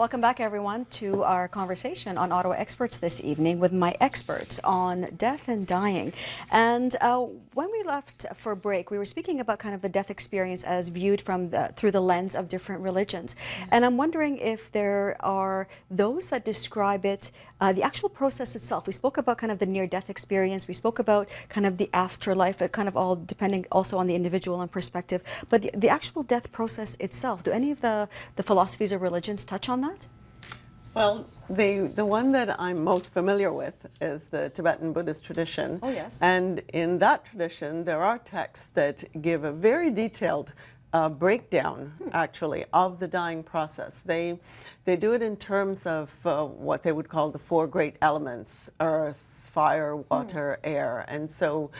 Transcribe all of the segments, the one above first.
Welcome back, everyone, to our conversation on Ottawa Experts this evening with my experts on death and dying. And when we left for break, we were speaking about kind of the death experience as viewed from through the lens of different religions. And I'm wondering if there are those that describe it, the actual process itself. We spoke about kind of the near-death experience. We spoke about kind of the afterlife, kind of all depending also on the individual and perspective. But the actual death process itself, do any of the philosophies or religions touch on that? Well, the one that I'm most familiar with is the Tibetan Buddhist tradition. Oh, yes. And in that tradition, there are texts that give a very detailed breakdown, actually, of the dying process. They do it in terms of what they would call the four great elements: earth, fire, water, air. And so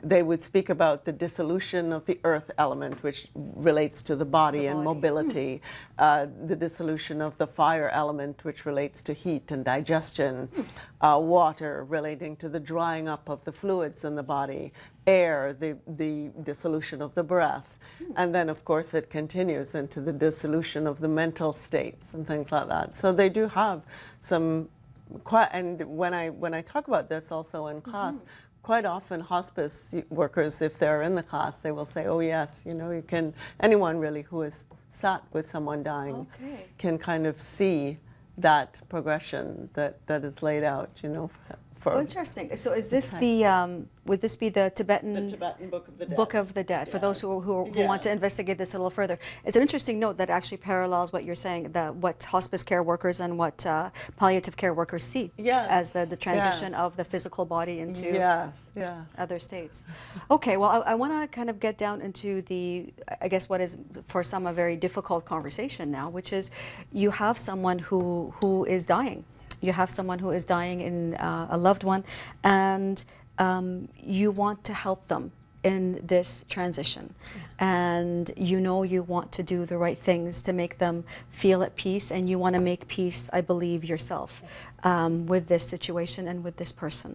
they would speak about the dissolution of the earth element, which relates to the body and mobility, the dissolution of the fire element, which relates to heat and digestion, water relating to the drying up of the fluids in the body, air, the dissolution of the breath, and then of course it continues into the dissolution of the mental states and things like that. So they do have some and when I talk about this also in class, quite often hospice workers, if they're in the class, they will say, oh yes, you know, you can, anyone really who has sat with someone dying can kind of see that progression that is laid out, you know. Oh, interesting. So is this the, would this be the Tibetan Book of the Dead? Book of the Dead, for those who want to investigate this a little further. It's an interesting note that actually parallels what you're saying, what hospice care workers and what palliative care workers see as the transition of the physical body into other states. Okay, well, I want to kind of get down into the, I guess what is for some a very difficult conversation now, which is you have someone who is dying. You have someone who is dying in a loved one, and you want to help them in this transition. And you know you want to do the right things to make them feel at peace, and you want to make peace, I believe, yourself with this situation and with this person.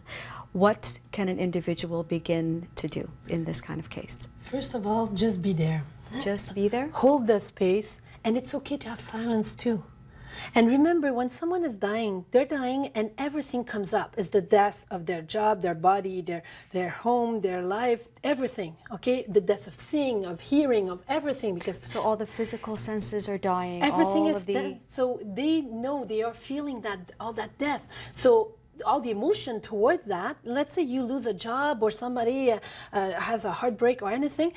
What can an individual begin to do in this kind of case? First of all, just be there. Just be there? Hold the space, and it's okay to have silence too. And remember, when someone is dying, they're dying and everything comes up. It's the death of their job, their body, their home, their life, everything, okay? The death of seeing, of hearing, of everything. Because so all the physical senses are dying. Everything is dead. So they know they are feeling that, all that death. So all the emotion toward that, let's say you lose a job or somebody has a heartbreak or anything,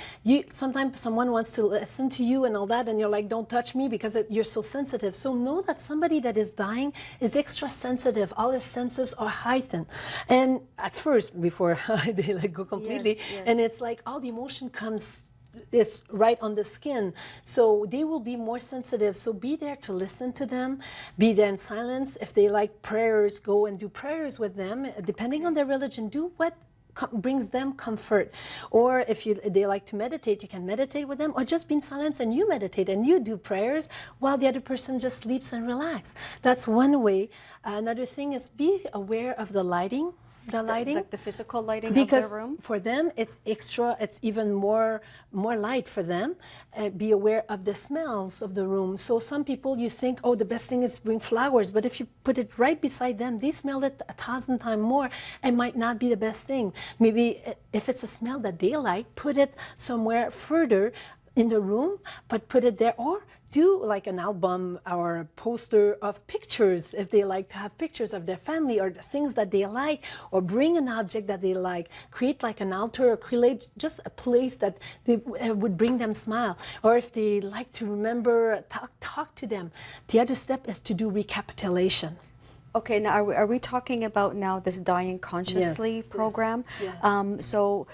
sometimes someone wants to listen to you and all that, and you're like, don't touch me because you're so sensitive. So know that somebody that is dying is extra sensitive. All his senses are heightened. And at first, before they like go completely, and it's like all the emotion comes is right on the skin, so they will be more sensitive. So be there to listen to them, be there in silence. If they like prayers, go and do prayers with them. Depending on their religion, do what brings them comfort. Or if they like to meditate, you can meditate with them, or just be in silence and you meditate and you do prayers while the other person just sleeps and relax. That's one way. Another thing is be aware of the lighting. The physical lighting because of the room? For them, it's extra, it's even more light for them. Be aware of the smells of the room. So some people, you think, oh, the best thing is to bring flowers, but if you put it right beside them, they smell it 1,000 times more. It might not be the best thing. Maybe if it's a smell that they like, put it somewhere further in the room, but put it there, or do like an album or a poster of pictures if they like to have pictures of their family or the things that they like, or bring an object that they like, create like an altar or create just a place that they would bring them smile. Or if they like to remember, talk to them. The other step is to do recapitulation. Okay, now are we talking about now this dying consciously program? Yes. So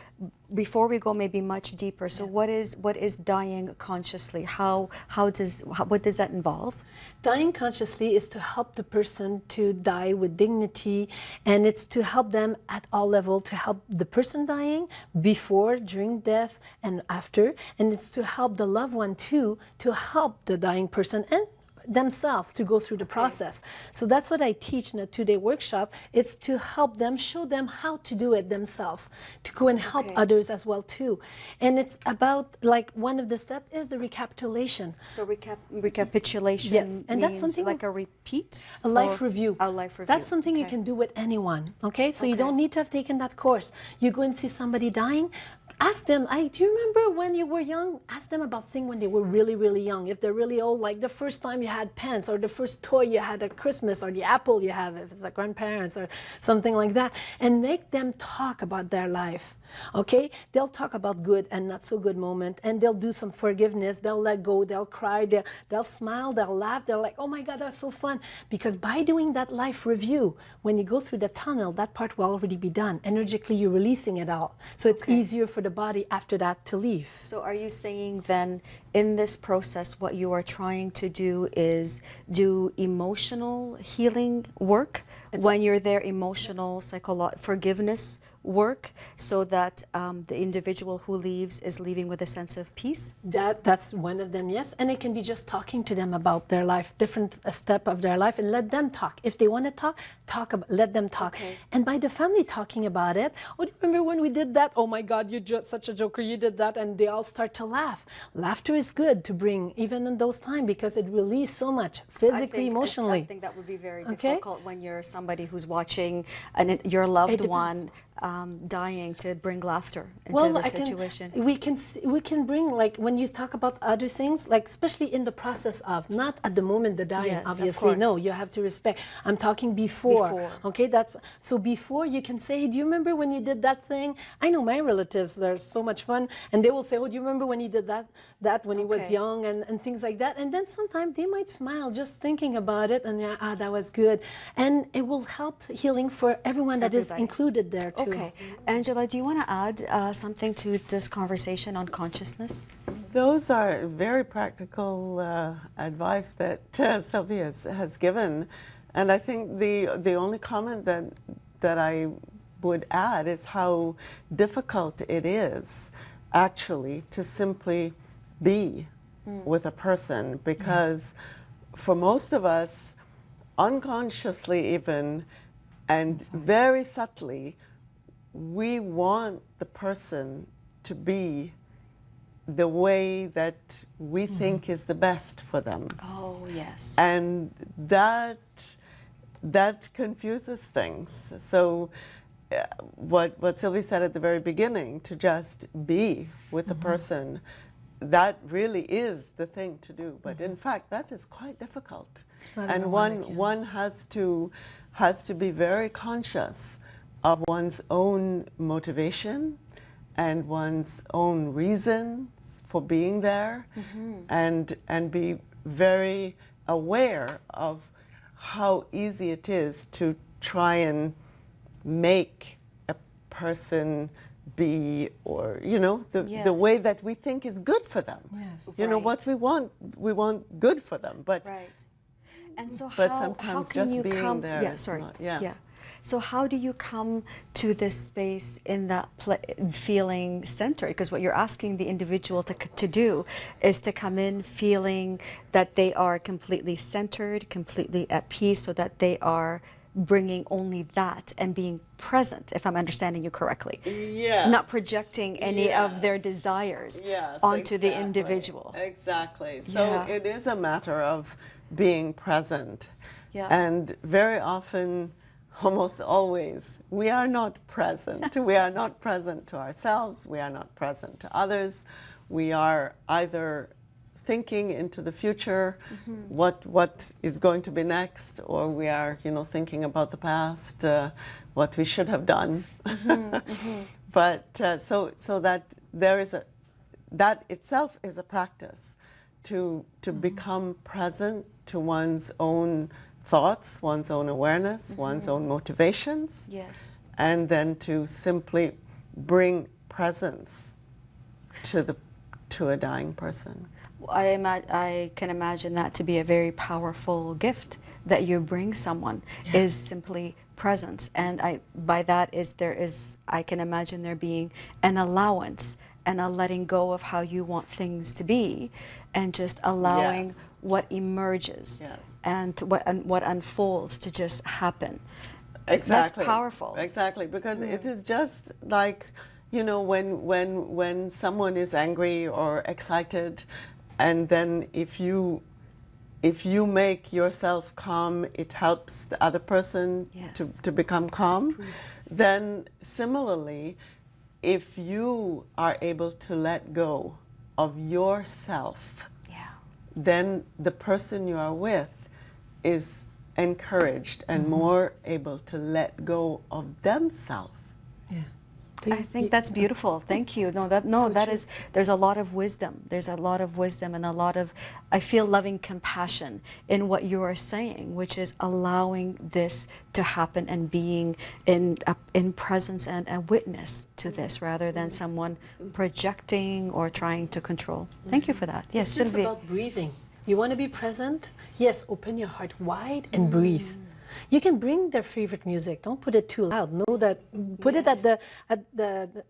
before we go maybe much deeper, so what is dying consciously? What does that involve? Dying consciously is to help the person to die with dignity, and it's to help them at all levels, to help the person dying before, during death, and after, and it's to help the loved one too, to help the dying person, and themselves to go through the process. So that's what I teach in a 2-day workshop. It's to help them, show them how to do it themselves, to go and help others as well too. And it's about, like, one of the steps is the recapitulation. So recapitulation Yes, and that's means something like a repeat? A life review. A life review. That's something you can do with anyone. Okay, so you don't need to have taken that course. You go and see somebody dying. Ask them, do you remember when you were young? Ask them about things when they were really, really young. If they're really old, like the first time you had pants, or the first toy you had at Christmas, or the apple you have if it's the grandparents, or something like that. And make them talk about their life. Okay, they'll talk about good and not so good moment, and they'll do some forgiveness. They'll let go. They'll cry. They'll smile. They'll laugh. They're like, oh my God, that's so fun. Because by doing that life review, when you go through the tunnel, that part will already be done. Energetically, you're releasing it all, so it's easier for the body after that to leave. So are you saying then, in this process, what you are trying to do is do emotional healing work when you're there, emotional, psychological forgiveness work, so that the individual who leaves is leaving with a sense of peace? That's one of them, yes. And it can be just talking to them about their life, different step of their life, and let them talk. If they want to talk about, let them talk. And by the family talking about it, oh, do you remember when we did that? Oh my God, you're just such a joker, you did that. And they all start to laugh. Laughter is good to bring, even in those times, because it releases so much, physically, emotionally. I think that would be very difficult when you're somebody who's watching your loved one dying, to bring laughter into the situation. We can bring, like, when you talk about other things, like especially in the process of, not at the moment the dying, obviously, no, you have to respect. I'm talking before. Okay, so before you can say, hey, do you remember when you did that thing? I know my relatives, they're so much fun, and they will say, oh, do you remember when you did that when he was young, and things like that. And then sometimes they might smile just thinking about it, and that was good. And it will help healing for everyone that is included there too. Okay. Angela, do you want to add something to this conversation on consciousness? Those are very practical advice that Sylvie has given. And I think the only comment that I would add is how difficult it is actually to simply be with a person, because for most of us, unconsciously even, and very subtly, we want the person to be the way that we think is the best for them. Oh, yes. And that confuses things. So what Sylvie said at the very beginning, to just be with the person, that really is the thing to do. But in fact, that is quite difficult. And one has to be very conscious of one's own motivation and one's own reasons for being there, and be very aware of how easy it is to try and make a person be, or the way that we think is good for them. You know what we want good for them, but and so but how sometimes can just you being come there is not, So how do you come to this space in that feeling centered? Because what you're asking the individual to do is to come in feeling that they are completely centered, completely at peace, so that they are bringing only that and being present, if I'm understanding you correctly. Yes. Not projecting any of their desires onto the individual. Exactly. So it is a matter of being present. And very often, almost always, we are not present. We are not present to ourselves. We are not present to others. We are either thinking into the future, what is going to be next, or we are, thinking about the past, what we should have done. But so that there is that itself is a practice to become present to one's own thoughts, one's own awareness, one's own motivations, and then to simply bring presence to a dying person. I can imagine that to be a very powerful gift that you bring someone, is simply presence. And by that I can imagine there being an allowance and a letting go of how you want things to be, and just allowing what emerges and what unfolds to just happen. Exactly. That's powerful. Exactly, because it is just like, you know, when someone is angry or excited, and then if you make yourself calm, it helps the other person to become calm. Then similarly, if you are able to let go of yourself, then the person you are with is encouraged and more able to let go of themselves. I think that's beautiful. Thank you. There's a lot of wisdom. There's a lot of wisdom and a lot of, I feel, loving compassion in what you are saying, which is allowing this to happen and being in presence and a witness to this, rather than someone projecting or trying to control. Thank you for that. Yes, it's just Sylvie. about breathing. You want to be present? Yes, open your heart wide and breathe. You can bring their favorite music. Don't put it too loud. Know that. Put it at the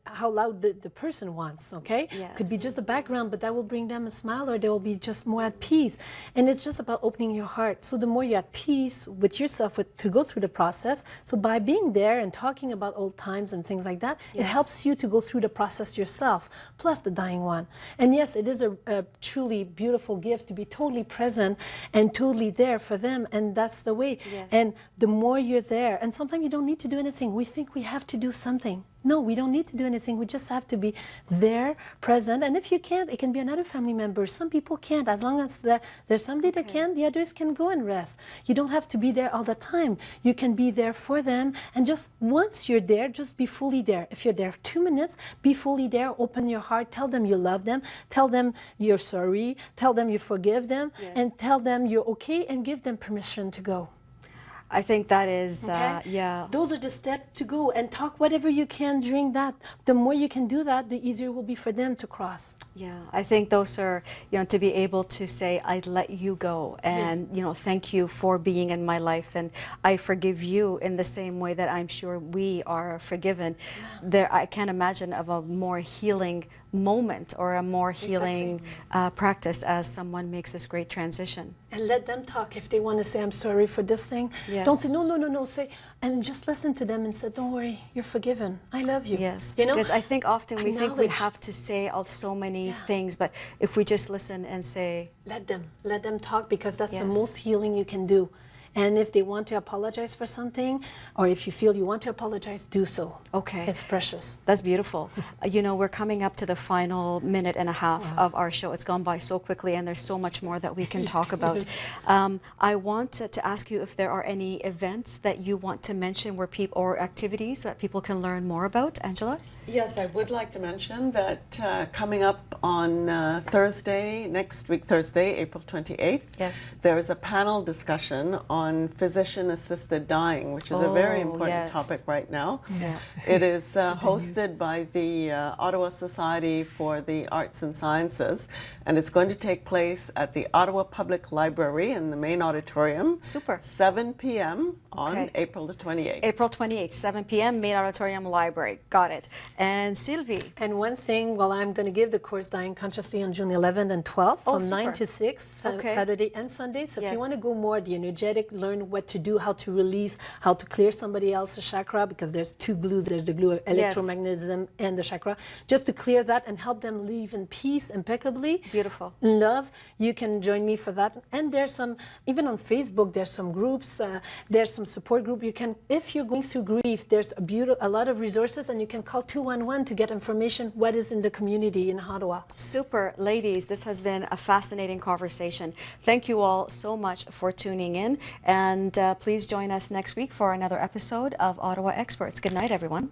how loud the person wants. Okay. Could be just the background, but that will bring them a smile, or they will be just more at peace. And it's just about opening your heart. So the more you're at peace with yourself, to go through the process. So by being there and talking about old times and things like that, it helps you to go through the process yourself. Plus the dying one. And yes, it is a truly beautiful gift to be totally present and totally there for them. And that's the way. And the more you're there, and sometimes you don't need to do anything. We think we have to do something. No, we don't need to do anything. We just have to be there, present. And if you can't, it can be another family member. Some people can't. As long as there's somebody that can, the others can go and rest. You don't have to be there all the time. You can be there for them. And just once you're there, just be fully there. If you're there 2 minutes, be fully there. Open your heart. Tell them you love them. Tell them you're sorry. Tell them you forgive them. And tell them you're okay, and give them permission to go. I think that is, Those are the steps to go, and talk whatever you can during that. The more you can do that, the easier it will be for them to cross. Yeah, I think those are, to be able to say, I let you go, and, thank you for being in my life, and I forgive you in the same way that I'm sure we are forgiven. I can't imagine of a more healing moment or a more healing practice as someone makes this great transition. And let them talk. If they want to say, I'm sorry for this thing, don't say, no, say, and just listen to them and say, don't worry, you're forgiven. I love you. Yes, because I think often we think we have to say so many things, but if we just listen and say... Let them talk, because that's the most healing you can do. And if they want to apologize for something, or if you feel you want to apologize, do so. Okay. It's precious. That's beautiful. We're coming up to the final minute and a half of our show. It's gone by so quickly, and there's so much more that we can talk about. I want to ask you if there are any events that you want to mention or activities that people can learn more about. Angela? Yes, I would like to mention that coming up on next week Thursday, April 28th, there is a panel discussion on physician-assisted dying, which is a very important topic right now. It is hosted by the Ottawa Society for the Arts and Sciences, and it's going to take place at the Ottawa Public Library in the main auditorium. Super. 7 p.m. on April the 28th. April 28th, 7 p.m., main auditorium library. Got it. And Sylvie. And one thing, I'm going to give the course Dying Consciously on June 11th and 12th from 9 to 6, Saturday and Sunday. So if you want to go more the energetic, learn what to do, how to release, how to clear somebody else's chakra, because there's two glues. There's the glue of electromagnetism and the chakra. Just to clear that and help them live in peace impeccably. Beautiful. In love. You can join me for that. And there's some, even on Facebook, there's some groups. There's some support group. You can, if you're going through grief, there's a lot of resources, and you can call 211 to get information what is in the community in Ottawa. Super. Ladies, this has been a fascinating conversation. Thank you all so much for tuning in, and please join us next week for another episode of Ottawa Experts. Good night, everyone.